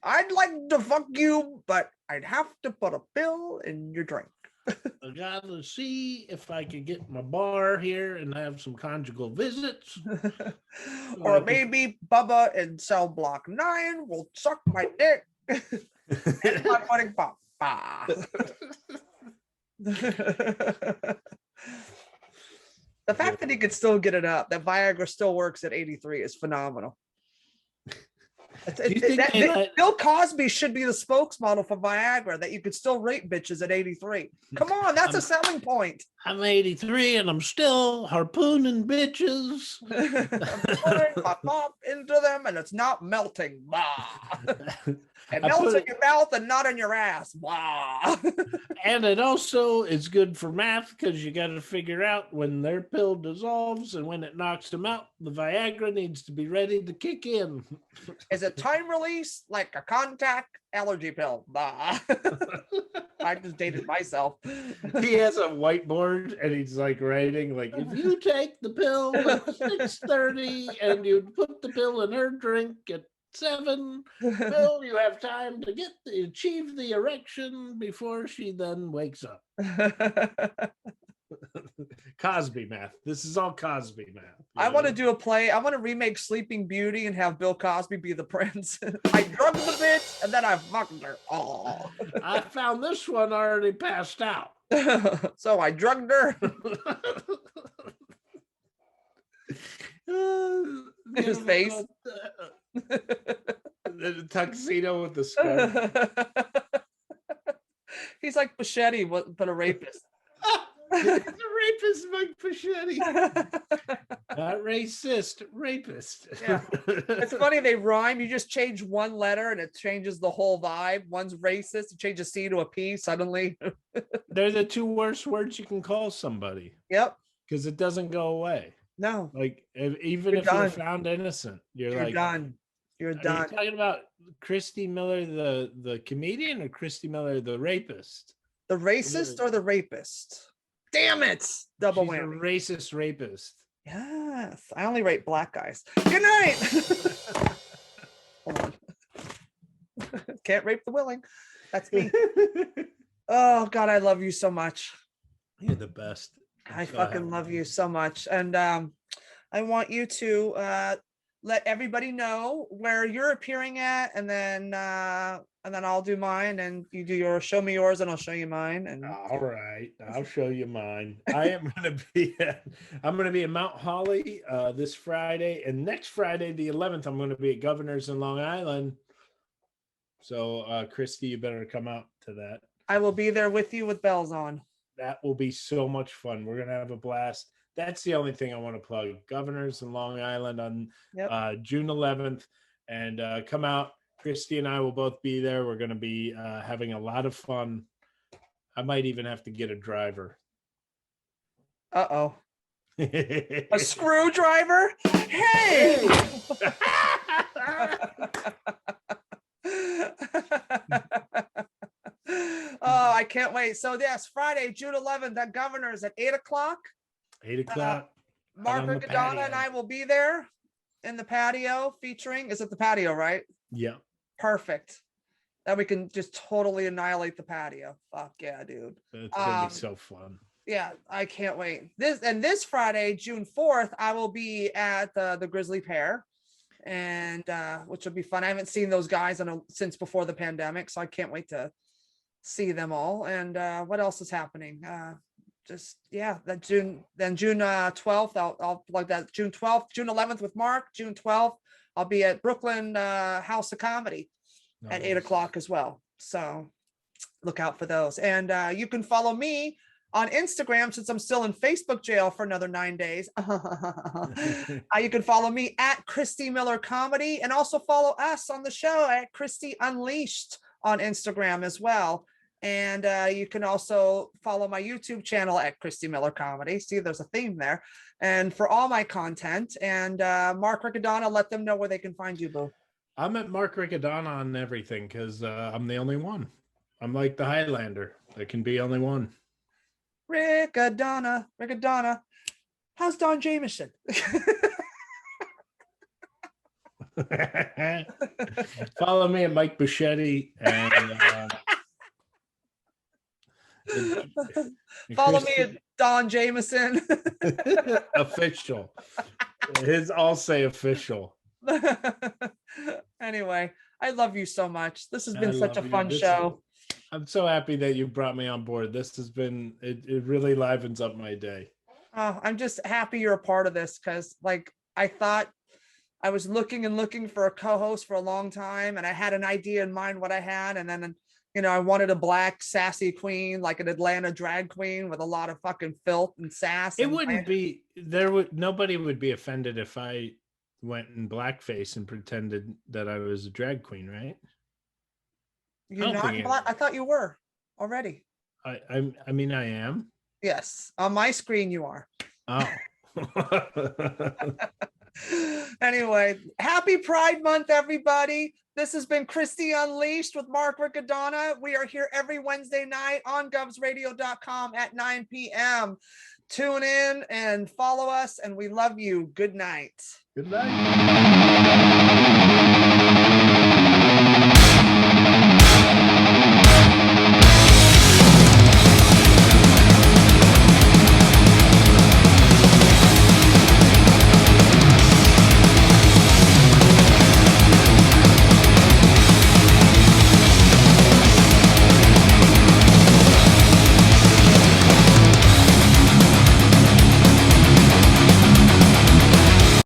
I'd like to fuck you, but I'd have to put a pill in your drink. I gotta see if I can get my bar here and have some conjugal visits. Or maybe Bubba in cell block 9 will suck my dick. And my pudding pop. The fact that he could still get it up, that Viagra still works at 83 is phenomenal. Bill Cosby should be the spokesmodel for Viagra, that you could still rape bitches at 83. Come on, that's a selling point. I'm 83 and I'm still harpooning bitches. I'm putting my pop into them and it's not melting. It melts in your mouth and not in your ass. And it also is good for math because you got to figure out when their pill dissolves and when it knocks them out, the Viagra needs to be ready to kick in. Is it time release like a contact allergy pill? I just dated myself. He has a whiteboard and he's like writing like, if you take the pill at 6:30 and you put the pill in her drink at 7, Bill, you have time to achieve the erection before she then wakes up. Cosby math. This is all Cosby math. I want to do a play. I want to remake Sleeping Beauty and have Bill Cosby be the prince. I drugged the bitch and then I fucked her. Oh. I found this one already passed out. So I drugged her. His face. The tuxedo with the scarf. He's like Pachetti, but a rapist. He's a rapist, Mike Pachetti. Not racist, rapist. Yeah. It's funny, they rhyme. You just change one letter and it changes the whole vibe. One's racist, you change a C to a P suddenly. They're the two worst words you can call somebody. Yep. Because it doesn't go away. No. Like, even if you're found innocent, you're like done. You're done. Are you talking about Christy Miller, the comedian, or Christy Miller, the rapist? The racist or the rapist? Damn it! Double She's whammy. a racist rapist. Yes, I only rate black guys. Good night. Hold on. Can't rape the willing. That's me. Oh God, I love you so much. You're the best. I fucking love you so much. And I want you to let everybody know where you're appearing at, and then I'll do mine, and you do yours. Show me yours, and I'll show you mine. And all right, I'll show you mine. I'm gonna be in Mount Holly this Friday, and next Friday, the 11th, I'm gonna be at Governor's in Long Island. So, Christy, you better come out to that. I will be there with you with bells on. That will be so much fun. We're gonna have a blast. That's the only thing I want to plug. Governor's in Long Island on June 11th, and come out. Christy and I will both be there. We're going to be having a lot of fun. I might even have to get a driver. Uh-oh. A screwdriver? Hey! Oh, I can't wait. So yes, Friday, June 11th at Governor's at 8 o'clock. 8 o'clock. Mark Riccadonna and I will be there in the patio featuring. Is it the patio, right? Yeah. Perfect. That we can just totally annihilate the patio. Fuck yeah, dude. It's gonna be so fun. Yeah, I can't wait. This Friday, June 4th, I will be at the Grizzly Pear, and which will be fun. I haven't seen those guys since before the pandemic, so I can't wait to see them all. And what else is happening? That June 12th, I'll plug that. June 12th, June 11th with Mark. June 12th, I'll be at Brooklyn House of Comedy at 8 o'clock as well. So look out for those. And you can follow me on Instagram, since I'm still in Facebook jail for another 9 days. You can follow me at Christy Miller Comedy, and also follow us on the show at Christy Unleashed on Instagram as well. And you can also follow my YouTube channel at Christy Miller Comedy. See, there's a theme there. And for all my content, and Mark Riccadonna, let them know where they can find you, boo. I'm at Mark Riccadonna on everything because I'm the only one. I'm like the Highlander. There can be only one. Riccadonna. How's Don Jameson? Follow me at Mike Buschetti and follow me at Don Jameson. Official. His all say official. Anyway, I love you so much. This has been such a fun show. I'm so happy that you brought me on board. This has been, it really livens up my day. Oh, I'm just happy you're a part of this, because I thought I was looking for a co-host for a long time, and I had an idea in mind what I had, and then I wanted a black sassy queen, like an Atlanta drag queen with a lot of fucking filth and sass. It wouldn't be nobody would be offended if I went in blackface and pretended that I was a drag queen, right? You're not black? I thought you were already. I mean, I am. Yes, on my screen you are. Oh. Anyway, happy Pride Month, everybody. This has been Christy Unleashed with Mark Riccadonna. We are here every Wednesday night on govsradio.com at 9 p.m. Tune in and follow us, and we love you. Good night. Good night.